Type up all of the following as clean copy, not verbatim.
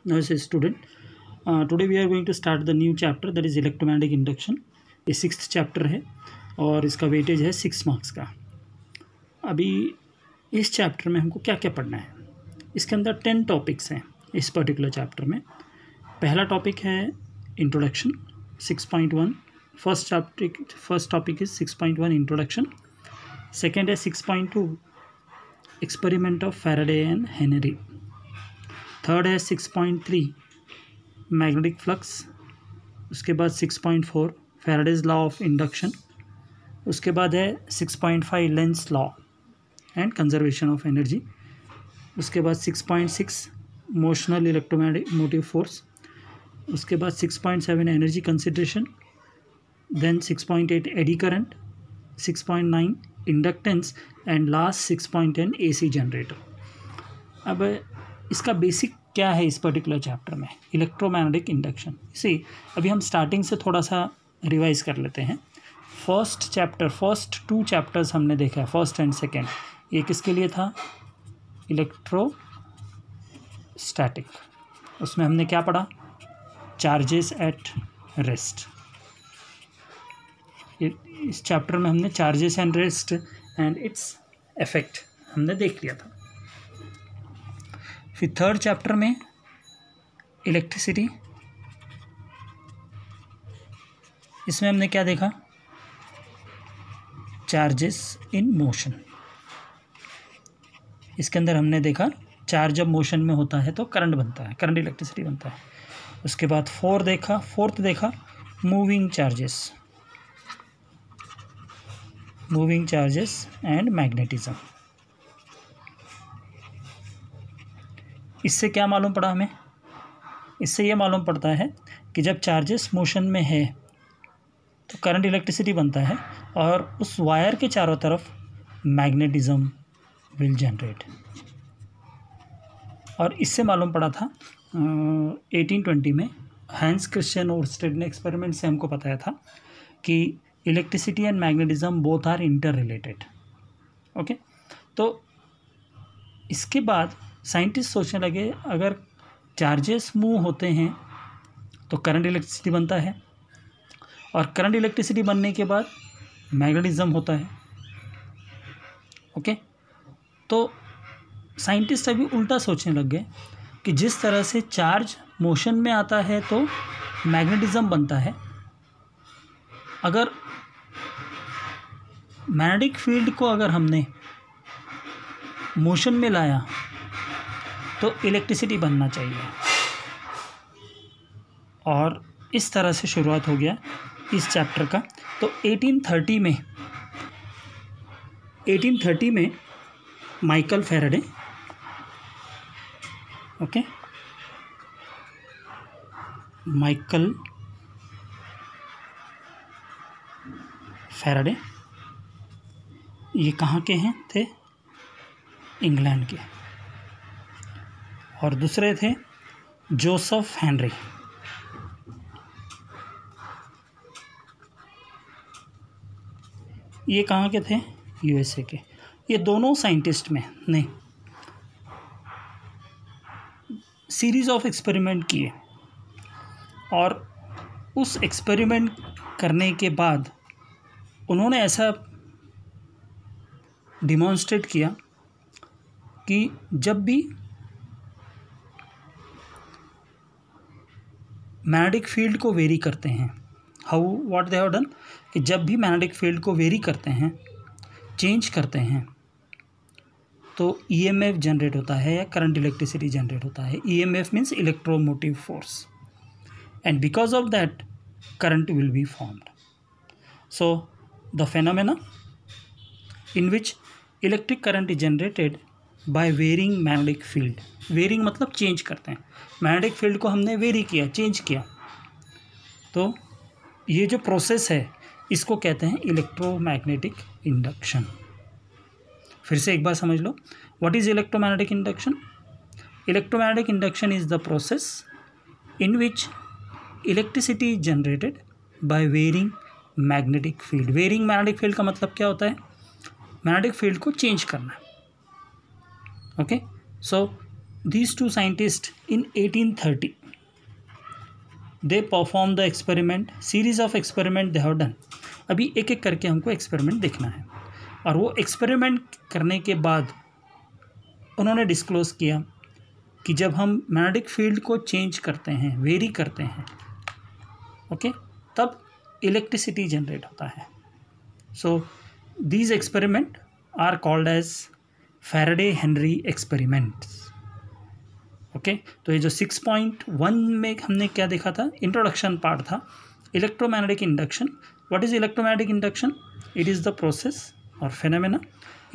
Nowadays student, today we are going to start the new chapter, that is electromagnetic induction. ये 6th chapter है और इसका weightage है 6 marks का। अभी इस चैप्टर में हमको क्या क्या पढ़ना है, इसके अंदर 10 टॉपिक्स हैं इस पर्टिकुलर चैप्टर में। पहला टॉपिक है introduction 6.1। First topic is 6.1 introduction. Second है 6.2 experiment of Faraday and Henry. Third है 6.3 मैग्नेटिक फ्लक्स। उसके बाद 6.4 फैराडेज लॉ ऑफ इंडक्शन। उसके बाद है 6.5 Lenz law and conservation of energy. उसके बाद 6.6 मोशनल इलेक्ट्रोमैग्नेटिक मोटिव फोर्स। उसके बाद 6.7 energy consideration. Then 6.8 eddy current, 6.9 inductance and last 6.10 AC generator. अब इसका बेसिक क्या है इस पर्टिकुलर चैप्टर में, इलेक्ट्रोमैग्नेटिक इंडक्शन। इसी अभी हम स्टार्टिंग से थोड़ा सा रिवाइज कर लेते हैं। फर्स्ट 2 चैप्टर्स हमने देखा है, फर्स्ट एंड सेकेंड। ये किसके लिए था? इलेक्ट्रोस्टैटिक। उसमें हमने क्या पढ़ा? Charges at rest. इस चैप्टर में हमने charges and rest and its effect हमने देख लिया था। फिर थर्ड चैप्टर में इलेक्ट्रिसिटी, इसमें हमने क्या देखा? Charges in motion. इसके अंदर हमने देखा चार्ज जब मोशन में होता है तो करंट बनता है, करंट इलेक्ट्रिसिटी बनता है। उसके बाद फोर्थ देखा मूविंग चार्जेस एंड मैग्नेटिज्म। इससे क्या मालूम पड़ा हमें? इससे ये मालूम पड़ता है कि जब चार्जेस मोशन में है तो करंट इलेक्ट्रिसिटी बनता है और उस वायर के चारों तरफ मैग्नेटिज्म विल जनरेट। और इससे मालूम पड़ा था 1820 में हैंस क्रिश्चियन ओरस्टेड ने एक्सपेरिमेंट से हमको बताया था कि electricity and magnetism both are inter related. Okay, तो इसके बाद साइंटिस्ट सोचने लगे अगर चार्जेस मूव होते हैं तो करंट इलेक्ट्रिसिटी बनता है और करंट इलेक्ट्रिसिटी बनने के बाद मैग्नेटिज्म होता है। ओके, तो साइंटिस्ट अभी उल्टा सोचने लग गए कि जिस तरह से चार्ज मोशन में आता है तो मैग्नेटिज्म बनता है, अगर मैग्नेटिक फील्ड को अगर हमने मोशन में लाया तो इलेक्ट्रिसिटी बनना चाहिए। और इस तरह से शुरुआत हो गया इस चैप्टर का। तो 1830 में Michael Faraday, okay, Michael Faraday, ये कहाँ के हैं थे? इंग्लैंड के। और दूसरे थे जोसेफ हेनरी। ये कहाँ के थे? यूएसए के। ये दोनों साइंटिस्ट में ने सीरीज ऑफ एक्सपेरिमेंट किए और उस एक्सपेरिमेंट करने के बाद उन्होंने ऐसा डिमॉन्स्ट्रेट किया कि जब भी मैग्नेटिक फील्ड को वेरी करते हैं, व्हाट दे हैव डन, कि जब भी मैग्नेटिक फील्ड को वेरी करते हैं, चेंज करते हैं, तो ईएमएफ जनरेट होता है या करंट इलेक्ट्रिसिटी जनरेट होता है। EMF means electromotive force, and because of that current will be formed. So the phenomena in which electric current is generated by varying magnetic field. Varying मतलब change करते हैं। Magnetic field को हमने very किया, change किया, तो ये जो प्रोसेस है इसको कहते हैं इलेक्ट्रोमैग्नेटिक इंडक्शन। फिर से एक बार समझ लो, what is electromagnetic induction? Electromagnetic induction is the process in which electricity is generated by varying magnetic field. Varying magnetic field का मतलब क्या होता है? मैग्नेटिक फील्ड को चेंज करना। Okay, so these two scientists in 1830 they perform the experiment, series of experiment they have done. अभी एक एक करके हमको एक्सपेरिमेंट देखना है, और वो एक्सपेरिमेंट करने के बाद उन्होंने डिस्क्लोज किया कि जब हम मैग्नेटिक फील्ड को चेंज करते हैं, वेरी करते हैं, ओके, तब इलेक्ट्रिसिटी जनरेट होता है. So these experiment are called as Faraday Henry experiments. Okay, तो ये जो 6.1 में हमने क्या देखा था, इंट्रोडक्शन पार्ट था, electromagnetic induction. What is electromagnetic induction? It is the process और phenomena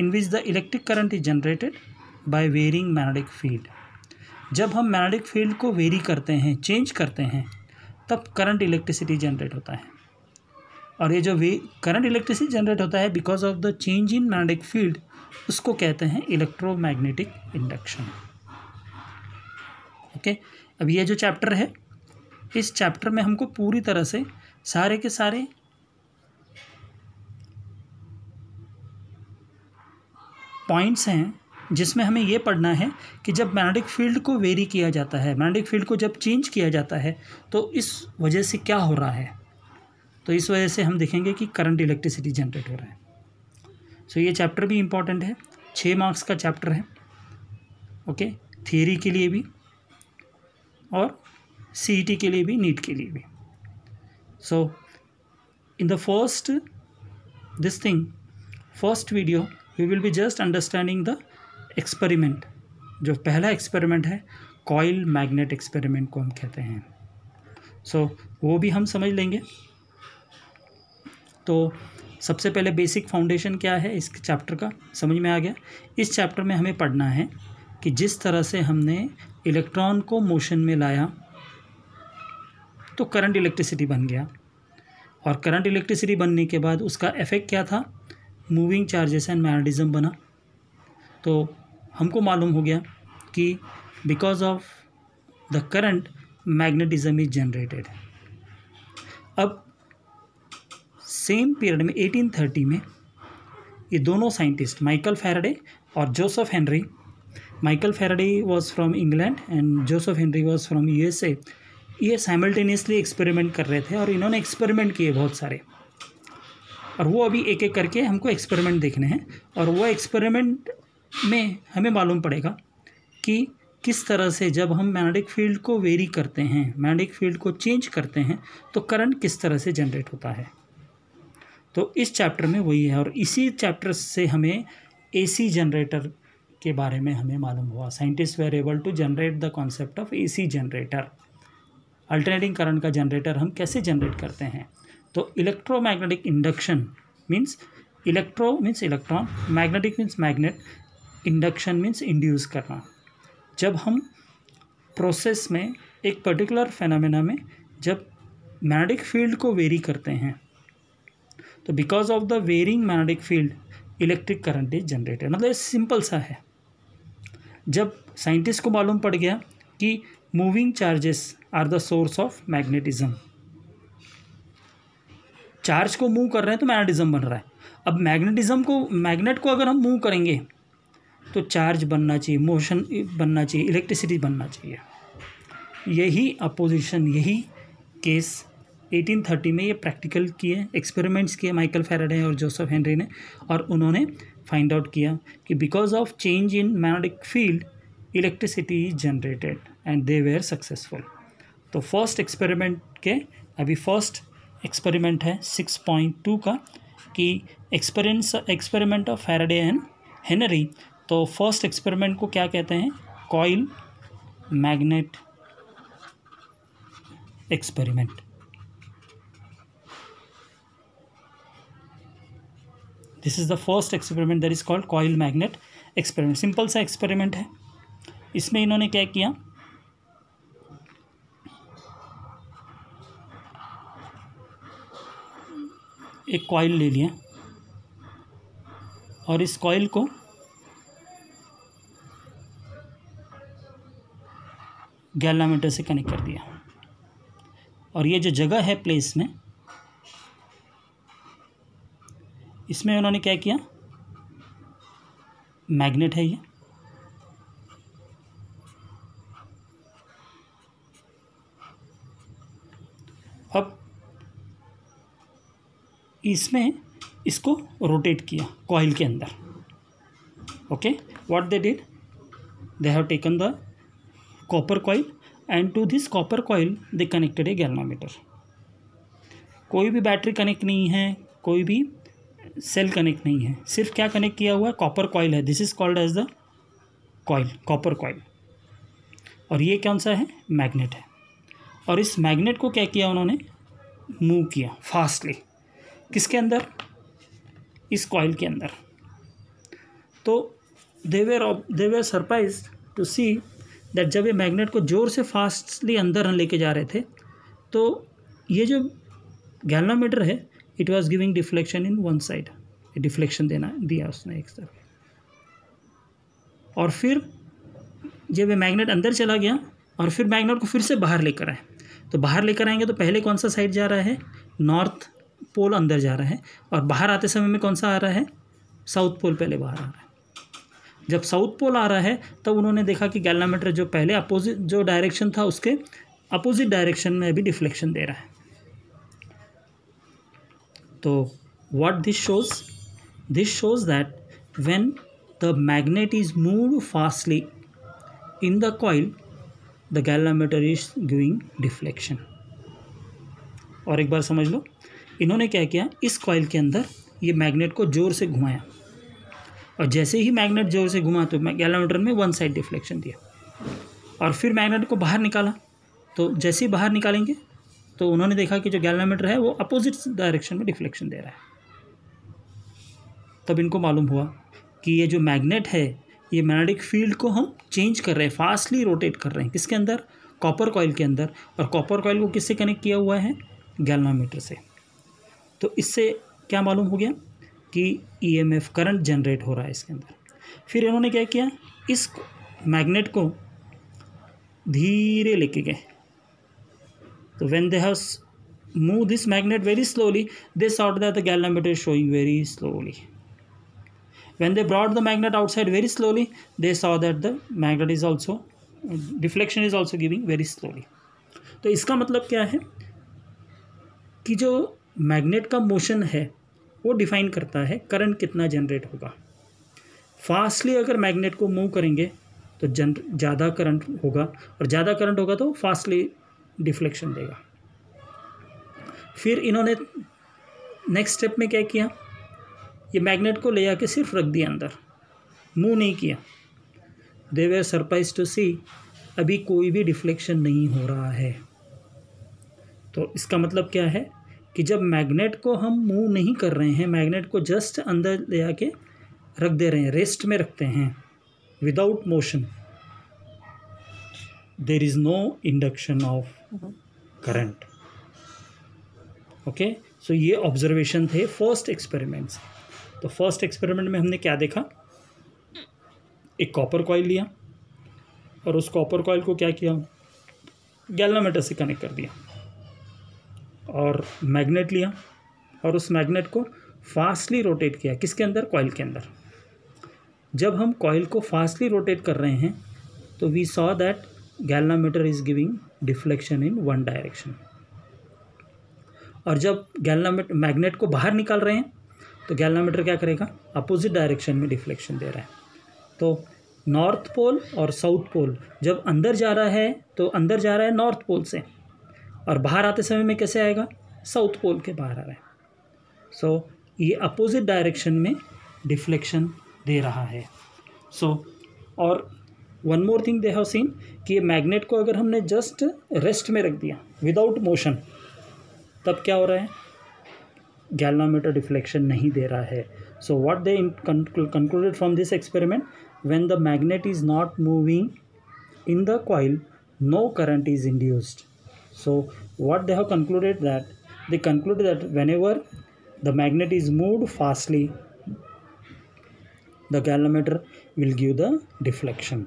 in which the electric current is generated by varying magnetic field. जब हम मैग्नेटिक फील्ड को वेरी करते हैं, चेंज करते हैं, तब करंट इलेक्ट्रिसिटी जनरेट होता है. और ये जो करंट इलेक्ट्रिसिटी जनरेट होता है because of the change in magnetic field, उसको कहते हैं इलेक्ट्रोमैग्नेटिक इंडक्शन. ओके, अब ये जो चैप्टर है, इस चैप्टर में हमको पूरी तरह से सारे के सारे पॉइंट्स हैं जिसमें हमें ये पढ़ना है कि जब मैग्नेटिक फील्ड को वेरी किया जाता है, मैग्नेटिक फील्ड को जब चेंज किया जाता है, तो इस वजह से क्या हो रहा है. तो इस वजह से हम देखेंगे कि करंट इलेक्ट्रिसिटी जनरेट हो रहा है. सो ये चैप्टर भी इम्पॉर्टेंट है, 6 मार्क्स का चैप्टर है. ओके, थियरी के लिए भी और सीईटी के लिए भी, नीट के लिए भी. So in the first video we will be just understanding the experiment. जो पहला एक्सपेरिमेंट है, कॉइल मैग्नेट एक्सपेरिमेंट को हम कहते हैं. सो वो भी हम समझ लेंगे. तो सबसे पहले बेसिक फाउंडेशन क्या है इस चैप्टर का समझ में आ गया. इस चैप्टर में हमें पढ़ना है कि जिस तरह से हमने इलेक्ट्रॉन को मोशन में लाया तो करंट इलेक्ट्रिसिटी बन गया, और करंट इलेक्ट्रिसिटी बनने के बाद उसका इफेक्ट क्या था, मूविंग चार्जेस एंड मैग्नेटिज्म बना. तो हमको मालूम हो गया कि because of the current magnetism is generated. अब सेम पीरियड में 1830 में ये दोनों साइंटिस्ट, माइकल फैराडे और Joseph Henry, Michael Faraday was from England and Joseph Henry was from USA, ये साइमल्टेनियसली एक्सपेरिमेंट कर रहे थे, और इन्होंने एक्सपेरिमेंट किए बहुत सारे, और वो अभी एक एक करके हमको एक्सपेरिमेंट देखने हैं. और वो एक्सपेरिमेंट में हमें मालूम पड़ेगा कि किस तरह से जब हम मैग्नेटिक फील्ड को वेरी करते हैं, मैग्नेटिक फील्ड को चेंज करते हैं, तो करंट किस तरह से जनरेट होता है. तो इस चैप्टर में वही है, और इसी चैप्टर से हमें एसी जनरेटर के बारे में हमें मालूम हुआ. Scientist were able to generate the concept of AC generator, alternating current का जनरेटर हम कैसे जनरेट करते हैं. तो electromagnetic induction means electro means electron, magnetic means magnet, induction means induce करना. जब हम प्रोसेस में एक पर्टिकुलर फेनोमेना में जब मैग्नेटिक फील्ड को वेरी करते हैं, तो because of the varying magnetic field electric current is generated. मतलब सिंपल सा है. जब साइंटिस्ट को मालूम पड़ गया कि moving charges are the source of magnetism, charge को मूव कर रहे हैं तो मैग्नेटिज्म बन रहा है. अब मैग्नेट को अगर हम मूव करेंगे तो चार्ज बनना चाहिए, मोशन बनना चाहिए, इलेक्ट्रिसिटी बनना चाहिए. यही अपोजिशन, यही केस 1830 में ये प्रैक्टिकल किए, एक्सपेरिमेंट्स किए माइकल फैराडे और जोसेफ हेनरी ने, और उन्होंने फाइंड आउट किया कि because of change in magnetic field electricity is generated and they were successful. तो फर्स्ट एक्सपेरिमेंट है 6.2 का कि experiment of Faraday and Henry. तो फर्स्ट एक्सपेरिमेंट को क्या कहते हैं, coil magnet experiment. This is the first experiment that is called coil magnet experiment. Simple सा एक्सपेरिमेंट है. इसमें इन्होंने क्या किया, एक कॉइल ले लिया और इस कॉइल को गैल्वामीटर से कनेक्ट कर दिया, और ये जो जगह है प्लेस में, इसमें उन्होंने क्या किया, मैग्नेट है ये, अब इसमें इसको रोटेट किया कॉइल के अंदर. Okay, what they did, they have taken the copper coil and to this copper coil they connected a galvanometer. कोई भी बैटरी कनेक्ट नहीं है, कोई भी सेल कनेक्ट नहीं है, सिर्फ क्या कनेक्ट किया हुआ है, कॉपर कॉइल है. This is called as the coil, copper coil. और ये कौन सा है, मैग्नेट है. और इस मैग्नेट को क्या किया उन्होंने, मूव किया फास्टली. किसके अंदर, इस कॉइल के अंदर. तो दे वर सरप्राइज्ड टू सी दैट जब ये मैग्नेट को जोर से फास्टली अंदर लेके जा रहे थे तो ये जो गैल्वामीटर है it was giving deflection in one side. Deflection दिया उसने एक तरफ. और फिर जब ये मैग्नेट अंदर चला गया और फिर मैग्नेट को फिर से बाहर लेकर आए, तो बाहर लेकर आएंगे तो पहले कौन सा साइड जा रहा है, नॉर्थ पोल अंदर जा रहा है, और बाहर आते समय में कौन सा आ रहा है, साउथ पोल पहले बाहर आ रहा है. जब साउथ पोल आ रहा है तब उन्होंने देखा कि गैल्वामीटर जो पहले अपोजिट जो डायरेक्शन था उसके अपोजिट डायरेक्शन में भी डिफ्लेक्शन दे रहा है. तो what this shows that when the magnet is moved fastly in the coil the galvanometer is giving deflection. और एक बार समझ लो, इन्होंने क्या किया, इस कॉइल के अंदर ये मैग्नेट को ज़ोर से घुमाया और जैसे ही मैग्नेट ज़ोर से घुमा तो गैल्वामीटर में वन साइड डिफ्लेक्शन दिया. और फिर मैग्नेट को बाहर निकाला, तो जैसे ही बाहर निकालेंगे तो उन्होंने देखा कि जो गैल्वामीटर है वो अपोजिट डायरेक्शन में डिफ्लेक्शन दे रहा है. तब इनको मालूम हुआ कि ये जो मैग्नेट है ये मैग्नेटिक फील्ड को हम चेंज कर रहे हैं, फास्टली रोटेट कर रहे हैं. किसके अंदर, कॉपर कॉइल के अंदर. और कॉपर कॉइल को किससे कनेक्ट किया हुआ है, गैल्वामीटर से. तो इससे क्या मालूम हो गया कि ईएमएफ करंट जनरेट हो रहा है इसके अंदर. फिर इन्होंने क्या किया, इस मैग्नेट को धीरे लेके गए. तो when they have move this magnet very slowly they sought that the galvanometer is showing very slowly. When they brought the magnet outside very slowly, they saw that the magnet is also deflection is also giving very slowly. तो इसका मतलब क्या है कि जो magnet का motion है वो डिफाइन करता है करंट कितना जनरेट होगा. फास्टली अगर मैग्नेट को मूव करेंगे तो ज़्यादा करंट होगा, और ज़्यादा करंट होगा तो फास्टली डिफ्लेक्शन देगा. फिर इन्होंने नेक्स्ट स्टेप में क्या किया, ये मैग्नेट को ले आके सिर्फ रख दिया अंदर, मूव नहीं किया. दे वर सरप्राइज टू सी अभी कोई भी डिफ्लेक्शन नहीं हो रहा है. तो इसका मतलब क्या है कि जब मैग्नेट को हम मूव नहीं कर रहे हैं, मैग्नेट को जस्ट अंदर ले आके रख दे रहे हैं, रेस्ट में रखते हैं without motion, there is no induction of current. Okay, so ये ऑब्जर्वेशन थे फर्स्ट एक्सपेरिमेंट से. तो फर्स्ट एक्सपेरिमेंट में हमने क्या देखा, एक कॉपर कॉइल लिया और उस कॉपर कॉइल को क्या किया, गैल्वामीटर से कनेक्ट कर दिया, और मैग्नेट लिया और उस मैग्नेट को फास्टली रोटेट किया. किसके अंदर, कॉइल के अंदर. जब हम कॉइल को फास्टली रोटेट कर रहे हैं तो we saw that galvanometer is giving deflection in one direction. और जब गैल्वामीटर मैग्नेट को बाहर निकाल रहे हैं तो गैल्वामीटर क्या करेगा, अपोजिट डायरेक्शन में डिफ्लेक्शन दे रहा है. तो नॉर्थ पोल और साउथ पोल जब अंदर जा रहा है तो अंदर जा रहा है नॉर्थ पोल से, और बाहर आते समय में कैसे आएगा, साउथ पोल के बाहर आ रहा है. सो ये अपोजिट डायरेक्शन में डिफ्लेक्शन दे रहा है. सो और one more thing they have seen कि ये मैग्नेट को अगर हमने जस्ट रेस्ट में रख दिया विदाउट मोशन, तब क्या हो रहा है, गैल्वामीटर डिफ्लेक्शन नहीं दे रहा है. So what they concluded from this experiment, when the magnet is not moving in the coil, no current is induced. So what they have concluded, that they concluded that whenever the magnet is moved fastly, the galvanometer will give the deflection.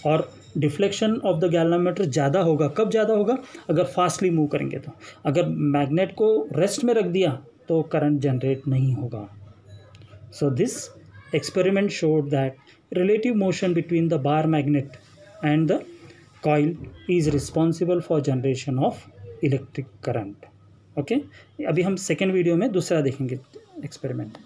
और deflection of the गैल्वामीटर ज़्यादा होगा, कब ज़्यादा होगा, अगर fastly move करेंगे. तो अगर मैग्नेट को रेस्ट में रख दिया तो करंट जनरेट नहीं होगा. So this experiment showed that relative motion between the bar magnet and the coil is responsible for generation of electric current. Okay, अभी हम सेकेंड वीडियो में दूसरा देखेंगे एक्सपेरिमेंट।